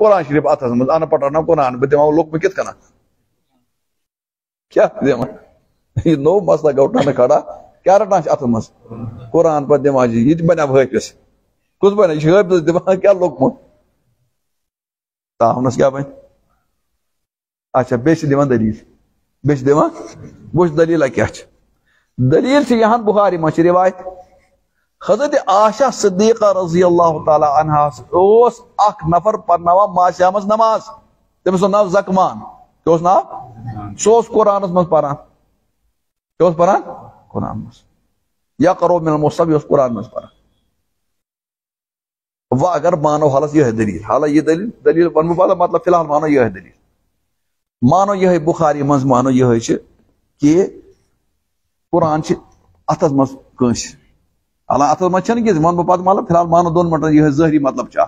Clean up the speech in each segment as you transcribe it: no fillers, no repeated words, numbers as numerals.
قرآن شریف اتھس مز ان پڑھنا قرآن بہ دما لوگ کت کنا کیا دما یہ نو مسئلہ گو اٹھانا کھڑا کیا رٹان اتھ مز قرآن پہ دما جی یہ بنیا حافظ کس بنے یہ حافظ دما کیا لوگ تاونس کیا بن اچھا بیس دان دلیل بیس دان وچ دلیل کیا دلیل یہاں بخاری مچ روایت حضرت عائشہ صدیقہ رضی اللہ تعالی عنہ اس اخ نفر پرناوا ماسیا مز نماز تمس ناو زکمان کیا ناو سو قرآن مز پران کیا پران قرآن مز یا کرو من المصحف یہ قرآن مز پران وہ اگر مانو حالت یہ دلیل حالانکہ یہ دلیل ون بہ مطلب فی الحال مانو یہ دلیل مانو یہ بخاری مز مانو یہ کہ قرآن اتھس مز کنس حالانکہ اتھس مز کہ ون بہ پتہ مطلب فی الحال مانو دون منٹن یہ ظاہری مطلب چاہ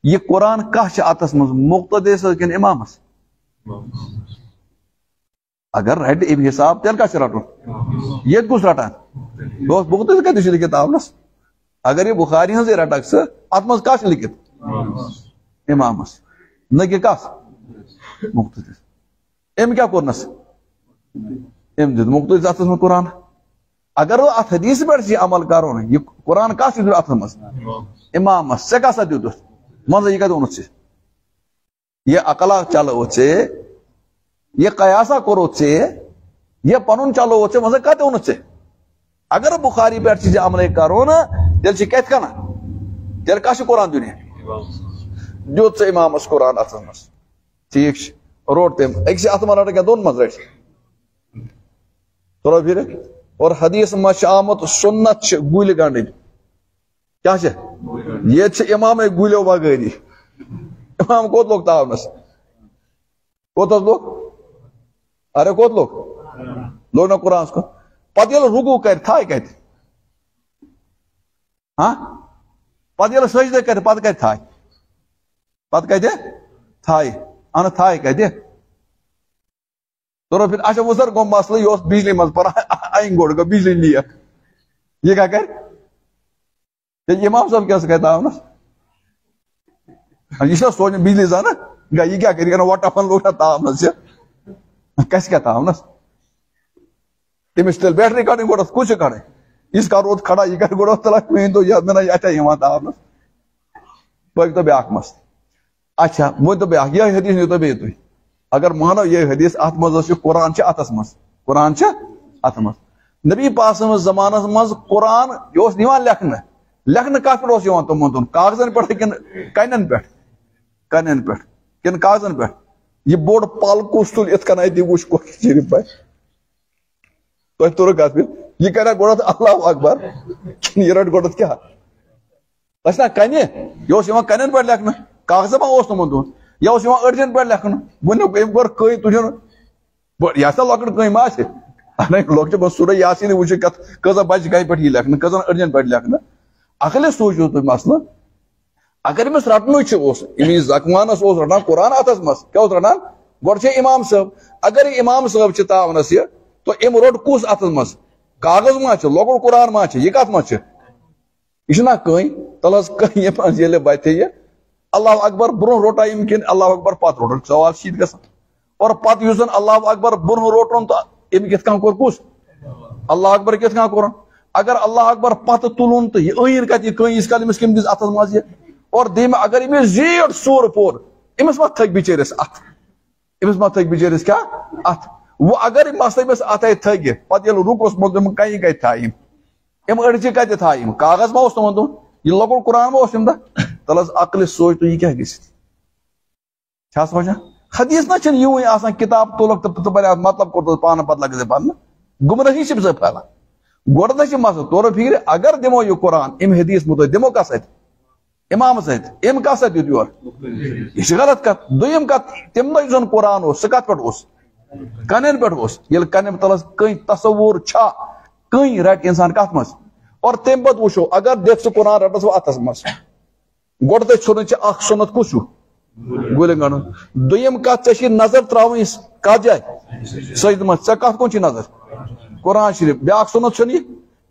یہ قرآن کس اتھس مز مقتدی کن امامس اگر رٹ ام حساب تیل کس رٹن یہ کس رٹان مقتدی کتس لکھت آونس اگر یہ بخاری ہز رٹک سہ ات مز کس لکھت امامس نہ کہ کس مقتدی ام کیا کورنس ام دت مقتدی اتھس مز قرآن اگر وہ ات حدیث پہ عمل کرو یہ قرآن کس دیت اتھ مز امامس ژے کسا دیت مزہ یہ کتہ اونت یہ عقلا چلو یہ قیاسا کورو یہ پن چلو مزہ کتہ اونت اگر بخاری پہ عمل کرو نا تیل کت کنا تیل کس قرآن دنیا دیت امامس قرآن اتھس مز ٹھیک روٹ تم اکس ات مز رٹ کیا دون مز رٹ تھوڑا پھر اور حدیث مز آمت سنت گل گنڈن کیا یہ امام گلیو بغیری امام کوت لوگ تاونس کوت لوگ ارے کوت لوگ نا قرآن کو پتہ یل رکوع کر تھائے کت ہاں پتہ یل سجدہ کر پتہ کت تھائے پتہ کت تھائے ان تھائے کت تو پھر اچھا وزر گو مسئلہ یہ بجلی مز پر آئیں گوڑ گو بجلی لیا یہ کیا کر امام صاحب کیا کہتا ہے نا یہ سوچ بجلی زانا یہ کیا کر وٹ اپن لوگ تاونس کس کیا تاونس تمس تیل بیٹری کڑیں گوڑ کچھ کڑیں اس کا روت کھڑا یہ کر گوڑ تلا تو یہ اچھا یہ تاونس پک تو بیاکھ مس اچھا وہ تو بیاکھ یہ حدیث نیو تو بیت تھی اگر مانو یہ حدیث ات مز قرآن اتھس مز قرآن ات مز نبی پاک سند زمانس مز قرآن یہ لکھنے لکھنے کت پہ تمن دون کاغذن پہ کن کن پہ کن کاغذن پہ یہ بوڑ پل کس تل ات کن اتنی وچ شریف پہ تھی تور کت پہ یہ کرا گوڑت اللہ اکبر یہ رٹ گوڑت کیا نا کن یہ کن پہ لکھنے کاغذ ما تمن دون یا أڑجن پہ لکھن ونیو کور کئی تجھن یہ لکٹ کم لوگ سورہ یاسین وچ کت کزا بچ گئی پہ یہ لکھن کزن أڑجن پہ لکھن اخلے سوچو تھی مسئلہ اگر امس رٹن زکمانس رٹان قرآن اتھس مز کیا رٹان گوڑ امام صاحب اگر امام صاحب تاونس یہ تو ام روٹ کس اتھس مز کاغذ ما لۄکُٹ قرآن ما یہ کت مز یہ نا کئی تلس کئی یل بتھے یہ اللہ اکبر برہ روٹا ام کن اللہ اکبر پت روٹن سوال شیت گژھان اور پتہ یس زن اللہ اکبر برہ روٹن تو ام کت کن کور کس اللہ اکبر کت کن کورن اگر اللہ اکبر پت تلن تو یہ عین کت یہ کس کال امس کم دس اتھس مز یہ اور دم اگر امس زیٹ سور پور امس ما تھک بچٲرس اتھ امس ما تھک بچٲرس کیا اتھ وہ اگر مسئلہ امس اتھے تھک پتہ یل رُکوس مل تم کئی کتہِ تھایم ام أڑجہِ کتہِ تھایم کاغذ ما اوس تمن دون یہ لۄکُٹ قرآن ما اوس تم دۄہ تلس عقل سوچ تو یہ کیا گژھِ چھا سمجھان حدیث نا چھنہٕ یوٗے آسان کتاب تُلکھ تو بنیاد مطلب کوٚر پانہٕ پتہٕ لگہِ ژےٚ پرنہٕ گمراہی چھِ ژےٚ پھہلان گۄڈنیٚتھ چھُ مسلہٕ طور فکر اگر دمو یہ قرآن ام حدیث مطابق دمو کس اتھِ امام ست ام کس ات دیت یور یہ غلط کت دویم کت تم دہ زن قرآن سہ کت پہ کنن پہ یل کن تلس کئی تصور چھا کئی رٹ انسان کت مز اور تم پتہ وچھو اگر دیکھ سہ قرآن رٹس وہ اتھس مز گوڑ تھی ژھنن اخ سنت کس گلن گنڈن دویم کت ژے نظر تراؤن کت جائے سجد مز ژے کت کن چھ نظر قرآن شریف بیاکھ سنت چھ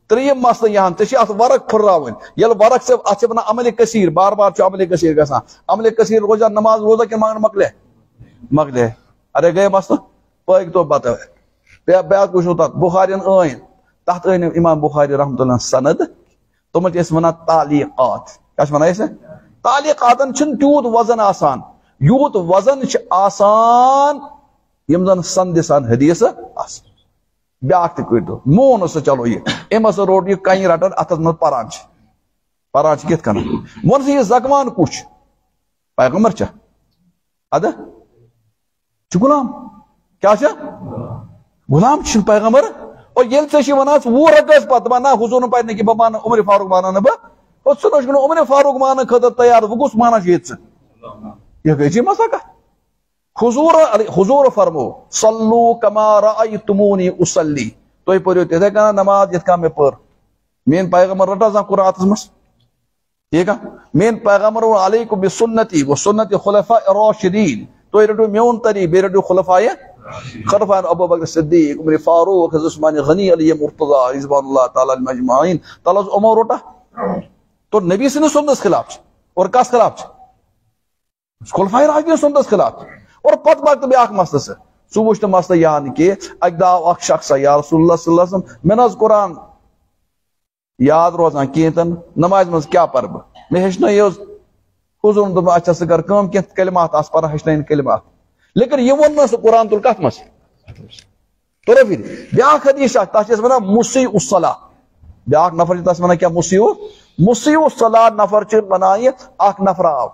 تریم مسئلہ یہاں ٹھیک ات ورق پھرراون یل ورق سے ات ونان عمل کثیر بار بار عمل کثیر گژھان عمل کثیر روزہ نماز روزہ کہ مکلے مکلے ارے گئے مسئلہ پٲگۍ تو پتہ بیاکھ وٕچھو تتھ بخارین أنۍ تتھ أنۍ امام بخاری رحمۃ اللہ سند تمن چھِ أسۍ ونان تعلیقات کیاہ چھِ ونان أسۍ تعلیقاتن چھُنہٕ تیوٗت وزن آسان یوٗت وزن چھُ آسان یِم زن سندِ سان حدیث آسان بیاکھ تہِ کٔرۍ تو مون سا چلو یہ أمۍ ہسا روٚٹ یہِ کنہِ رٹان اتھس منٛز پران چھِ کِتھ کٔنۍ وۄنۍ سا یہِ زکوان کُس چھُ پیغمبر چھا ادٕ چھُ غلام کیاہ چھُ غلام چھُنہٕ پیغمبر اور ییٚلہِ ژےٚ چھِ ونان 20 رکٲژ پتہٕ دپان نہ حضوٗر نہٕ پرِ نہٕ کینٛہہ بہٕ مانہٕ عمر فاروق مانہٕ نہٕ بہٕ اور ژٕ نہ چھُکھ عمر فاروق ماننہٕ خٲطرٕ تیار وۄنۍ کُس مانان چھُ ییٚتہِ ژٕ یہ گٔے مسا کتھ حضوٗر فرمو صلوٗ کما رأیتموٗنی اُصلی تُہۍ پٔرِو تِتھے کٔنۍ نماز یِتھ کٔنۍ مےٚ پٔر میٲنۍ پیغمبر رٹا زانٛہہ قرآن اتھس منٛز ٹھیٖک میٲنۍ پیغمبر ووٚن علیکم بسنتی وسنت خلفاء الراشدین تُہۍ رٔٹِو میون طریٖقہٕ بیٚیہِ رٔٹِو خلفاء ابو بکر صدیق عمر فاروق حضرت عثمان غنی علی مرتضی رضوان اللہ تعالیٰ علیہم اجمعین تل حظ یِمو روٹا تو نبی سٕنٛدِس سنتس خلاف چھِ اور کس خلاف چھِ خلفاء راشدین سنتس خلاف چھِ اور پتہٕ پکہِ بیاکھ مسلہٕ سُہ وٕچھ نہٕ مسلہٕ یہِ نہٕ کینٛہہ اکہِ دۄہ آو اکھ شخصا یا رسول اللہ صلی اللہ علیہ وسلم مےٚ نہ حظ قرآن یاد روزان کینٛہہ تن نمازِ منٛز کیاہ پرٕ بہٕ مےٚ ہیٚچھنٲے حظ حضوٗرن دوٚپ اچھا ژٕ کر کٲم کینٛہہ کلمات آس پران ہیٚچھنٲیِن کلمات لیکن یہ ووٚن نہٕ سُہ قرآن تُل کتھ منٛز توٚرا فِکرِ بیاکھ حدیث اکھ تتھ چھِ أسۍ ونان مسیع الصلاۃ بیاکھ نفر چھِ تتھ ونان کیاہ مسیع الصلاۃ نفر چھِ ونان یہِ اکھ نفر آو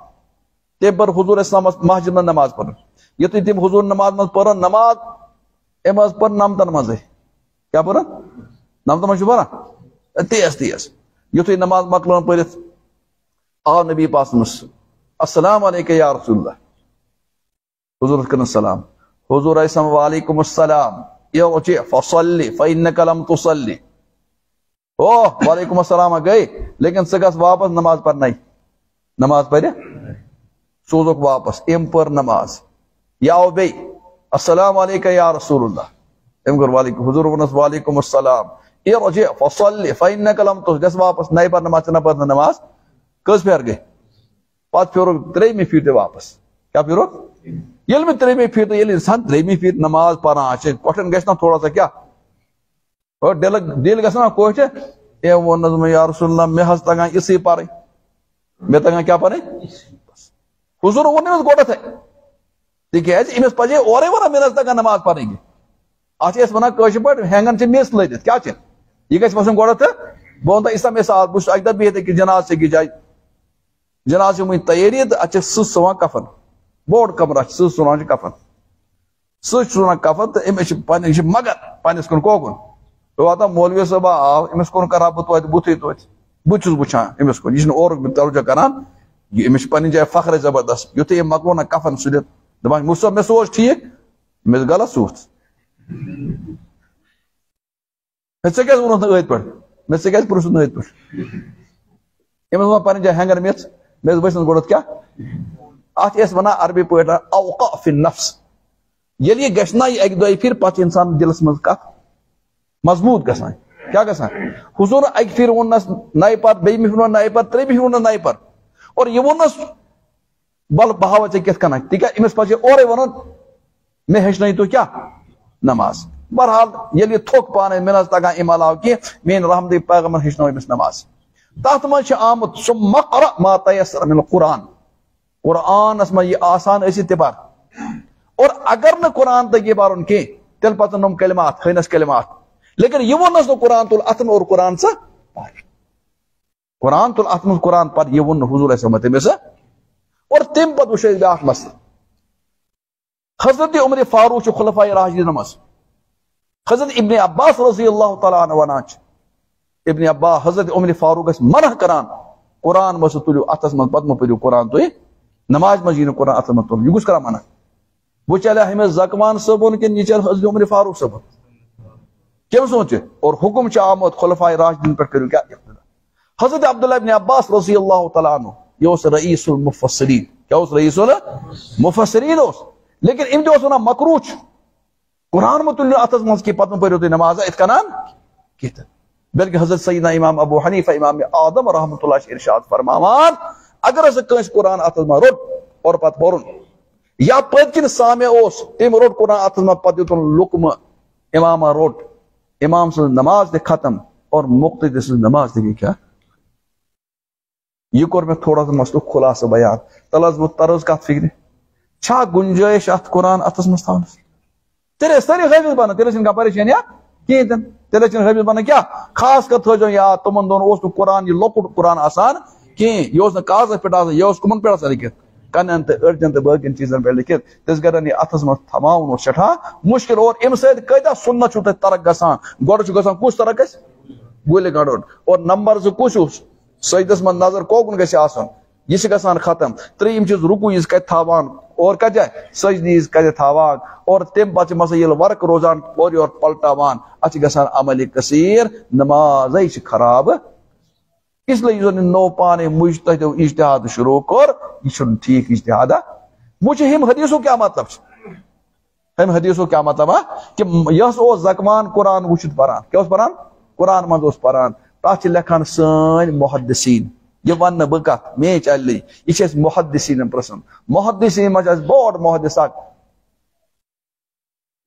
تٔمۍ پٔر حضوٗر اسلامس مسجد منٛز نماز پرٕنۍ یُتھُے تٔمۍ حضوٗر نماز منٛز پٔرٕن نماز أمۍ حظ پٔر نمتن منٛزٕے کیاہ پٔرٕن نمتن منٛز چھُ پران تیز یُتھُے نماز مۄکلٲو پٔرِتھ آو نبی پاک صٲبس السلام علیکم یا رسول اللہ حضوٗرس کٔرٕن سلام حضوٗر اسلام وعلیکم السلام ارجع فصلی فإنک لم تصلی او وعلیکم السلام گٔے لیکن ژٕ گژھ واپس نماز پرناے نماز پرِ سوزُکھ واپس أمۍ پٔر نماز یہ آو بیٚیہِ السلام علیکم یا رسول اللہ أمۍ کوٚر وعلیکم حضوٗر ووٚنُس وعلیکم السلام ارجع فصلی فإنک لم تصلی گژھ واپس نَیہِ پر نماز ژٕ نہ پٔر نماز کٔژ پھِرِ گٔے پتہٕ پھیرُکھ 3مہِ پھِرِ تہِ واپس کیاہ پھیرُکھ ییٚلہِ مےٚ 3مہِ پھِرِ تہٕ ییٚلہِ انسان 3مہِ پھِرِ نماز پران چھِ کۄٹھٮ۪ن گژھِ نا تھوڑا سا کیاہ دِل گژھِ نا کوٹھِ أمۍ ووٚن نہٕ یا رسول اللہ مےٚ حظ تگان یِژٕے پرٕنۍ مےٚ تگان کیاہ پرٕنۍ حضوٗر ووٚن أمِس گۄڈٕنیتھٕے تِکیازِ أمِس پزے اورے ونان مےٚ نہ حظ تگان نماز پرٕنۍ کینٛہہ اتھ چھِ أسۍ ونان کٲشِر پٲٹھۍ ہینگن چھِ میٚژ لٔدِتھ کیاہ چھِ یہِ گژھِ وسُن گۄڈٕ تہٕ بہٕ ونہٕ تۄہہِ یِژھا مِثال بہٕ چھُس اکہِ دۄہ بِہِتھ أکِس جناز أکِس جایہِ جناز چھِ وُنہِ تیٲری تہٕ اتہِ چھِ سٕژ سُوان کفن بوٚڑ کمرٕ چھِ سٕژ سُوان چھِ کفن سٕژ چھِ سُوان کفن تہٕ أمِس چھِ پنٕنۍ یہِ چھِ مگر پننس کُن کوکُن بہٕ واتان مولوی صٲبا آو أمِس کُن کرہا بہٕ توتہِ بُتھٕے توتہِ بہٕ چھُس وٕچھان أمِس کُن یہِ چھُنہٕ اورُک توجہ کران یہِ أمِس چھِ پننہِ جایہِ فخرے زبردست یُتھُے أمۍ مۄکلو نا کفن سُلِتھ دپان مُفتِ صٲب مےٚ سوز ٹھیٖک مےٚ دوٚپ غلط سوٗتھ ژےٚ کیازِ ووٚنُتھ نہٕ أتھۍ پٮ۪ٹھ مےٚ ژےٚ کیازِ پرٛژھُتھ نہٕ أتھۍ پٮ۪ٹھ أمِس ووٚن پننہِ جایہِ ہینگر میٚژ مےٚ دوٚپ ؤسِنس گۄڈٕ کیاہ اتھ چھِ أسۍ ونان عربی پٲٹھۍ اوقع فی النفس ییٚلہِ یہِ گژھِ نا یہِ اکہِ دۄیہِ پھِرِ پتہٕ چھِ انسان دِلس منٛز کتھ مضبوٗط گژھان کیاہ گژھان حضوٗر اکہِ پھِرِ ووٚننس نَیہِ پر بیٚیِمہِ پھِرِ ووٚن نَیہِ پر 3مہِ پھِرِ ووٚننس نَیہِ پر اور یہِ ووٚننس بل بہٕ ہاوے ژےٚ کِتھ کٔنۍ تِکیازِ أمِس پزِ اورے ونُن مےٚ ہیٚچھنٲیِو تُہۍ کیاہ نماز بہرحال ییٚلہِ یہِ تھوٚک پانے مےٚ نہ حظ تگان امہِ علاوٕ کینٛہہ میٲنۍ رحمتٕے پیغمبر ہیٚچھنٲو أمِس نماز تتھ منٛز چھُ آمُت ثم اقرأ ما تيسر من القرآن قرآنس منٛز یہِ آسان ٲسِتھ تہِ پر اور اگر نہٕ قرآن تگی پرُن کینٛہہ تیٚلہِ پتہٕ نۄم کلمات ہٲنس کلمات لیکن یہِ ووٚننس نہٕ قرآن تُل اتھ منٛز اور قرآن ژٕ پر قرآن تُل اتھ منٛز قرآن پر یہِ ووٚن نہٕ حضوٗر اسلام تٔمِس اور تمہِ پتہٕ وٕچھ أسۍ بیاکھ مسلہٕ حضرت عمر فاروق چھُ خلفاء راشدیٖنن منٛز حضرت ابن عباس رضی اللہ تعالیٰ عنہ ونان چھِ ابن عباس حضرت عمر فاروق ٲسۍ منع کران قرآن مہ سا تُلِو اتھس منٛز پتہٕ مہ پٔرِو قرآن تُہۍ نماز منٛز یی نہٕ قرآن اتھس منٛز تُلُن یہِ کُس کران منع وۄنۍ چلیا ہُمِس زکوان صٲبُن کِنہٕ یہِ چلہِ حضرت عمر فاروق صٲبُن کٔمۍ سونٛچہِ اور حُکم چھُ آمُت خلفاء راشدیٖن پٮ۪ٹھ کٔرِو کیاہ حضرت عبداللہ ابن عباس رضی اللہ تعالیٰ عنہ یہِ اوس رئیس المفسرین کیاہ اوس رئیس المفسرین اوس لیکن أمۍ تہِ اوس ونان مکروہ چھُ قرآن مہ تُلِو اتھس منٛز کینٛہہ پتہٕ مہ پٔرِو تُہۍ نمازا یِتھ کٔنۍ کینٛہہ بلکہ حضرت سیدنا امام ابو حنیفہ امام اعظم رحمۃ اللہ ارشاد فرماوان اگر ہسا کنس قرآن اتس من روٹ اور پتہ پورن یا پتکن سامع اوس تم روٹ قرآن اتس من پتہ دتن لقمہ امام روٹ امام سن نماز تہ ختم اور مقتدی سن نماز تہ کیا یہ کور میں تھوڑا سا مسئلہ خلاصہ بیان تلس بہ طرز کت فکر چھا گنجائش ات قرآن اتس من تھاونس تیرے ساری حافظ بنا تیرے چھن کا پریشانی کہین تیرے چھن حافظ بنا کیا خاص کر تھو یا تمن دون اس قرآن یہ لۄکُٹ قرآن آسان کہین یہ اس کاغذ پہ آسان یہ کمن پہ آسان لکھت کنن تو أڑجن تو باقین چیزن پہ لکھت تس گرن یہ اتس من تھاون سٹھا مشکل اور ام سۭتۍ کۭتیاہ سنت چھو تۄہہِ ترک گژھان گۄڈٕ چھُ گژھان کُس ترک اسہِ گُلہِ گنڈُن اور نمبر زٕ کُس چھُس سجدس من نظر کوکن گژھِ آسُن یہ چھ گژھان ختم ترٛیٚیِم چیٖز رُکوٗ یٖژ کتہِ تھاوان اور کتھ جایہِ سجدٕ یٖژ کتہِ تھاوان اور تمہِ پتہٕ چھِ مسا ییٚلہِ ورک روزان اورٕ یورٕ پلٹاوان اتھ چھِ گژھان عملہِ کثیٖر نمازے چھِ خراب اس لیے یُس زن نو پانے مجتہدو اجتہاد شروع کوٚر یہ چھُنہٕ ٹھیٖک اجتہاد وچھ ہم حدیثو کیا مطلب چھُ ہم حدیثو کیا مطلب کہ یس اوس زکوان قرآن وچھت پران کیا اوس پران قرآن منٛز اوس پران تتھ چھِ لیکھان سٲنۍ محدثین یہ ون بہ کت میچ علی یہ محدثین پرسن محدثین منٛز اسہِ بوڑ محدث اکھ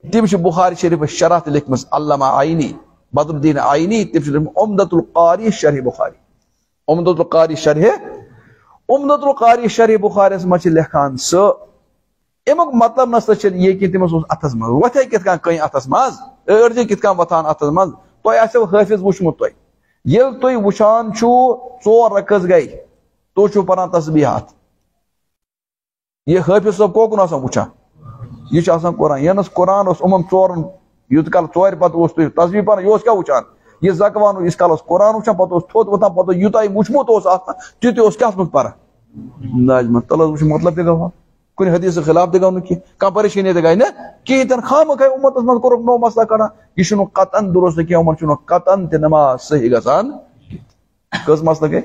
تم چھِ بخاری شریف شرح تہِ لیکھمٕژ علامہ عینی بدر الدین عینی تم چھِ لیکھمٕژ عمدۃ القاری شرح بخاری عمدۃ القاری شرح بخاری منٛز چھِ لیکھان سُہ امیُک مطلب نسا چھُ یہ کہ تٔمِس اوس اتھس منٛز وتھے کِتھ کٔنۍ کٔنۍ اتھس منٛز أڑجہِ کِتھ کٔنۍ وتھان اتھس منٛز تۄہہِ آسیو حٲفظ وٕچھمُت تۄہہِ ییٚلہِ تُہۍ وٕچھان چھُو ژور رکعت گٔے تُہۍ چھُو پران تسبیحات یہ حٲفظ صٲب کوکُن آسان وٕچھان یہ چھُ آسان قرآن ینس قرآن اوس یِمن ژورن یوٗت کال ژورِ پتہٕ اوس تُہۍ تسبیح پران یہِ اوس کیٛاہ وٕچھان یہ زکوان یٖتِس کالس قرآن وٕچھان پتہٕ اوس تھوٚد وۄتھان پتہٕ یوٗتاہ یہِ وٕچھمُت اوس آسان تہِ اوس کیٛاہ منٛز پران ناجمن تلس وٕچھ مطلب تہِ گوٚو کُنہِ حدیث خلاف تہِ گوٚو نہٕ کینٛہہ کانٛہہ پریشٲنی تہِ گٔے نہٕ کِہیٖنۍ تہِ نہٕ خامخاے اُمتس منٛز کوٚرُکھ نوٚو مسلہٕ کڑان یہِ چھُنہٕ قطعن درست کینٛہہ یِمن چھُنہٕ قطعن تہِ نماز صحیح گژھان کٔژ مسلہٕ گٔے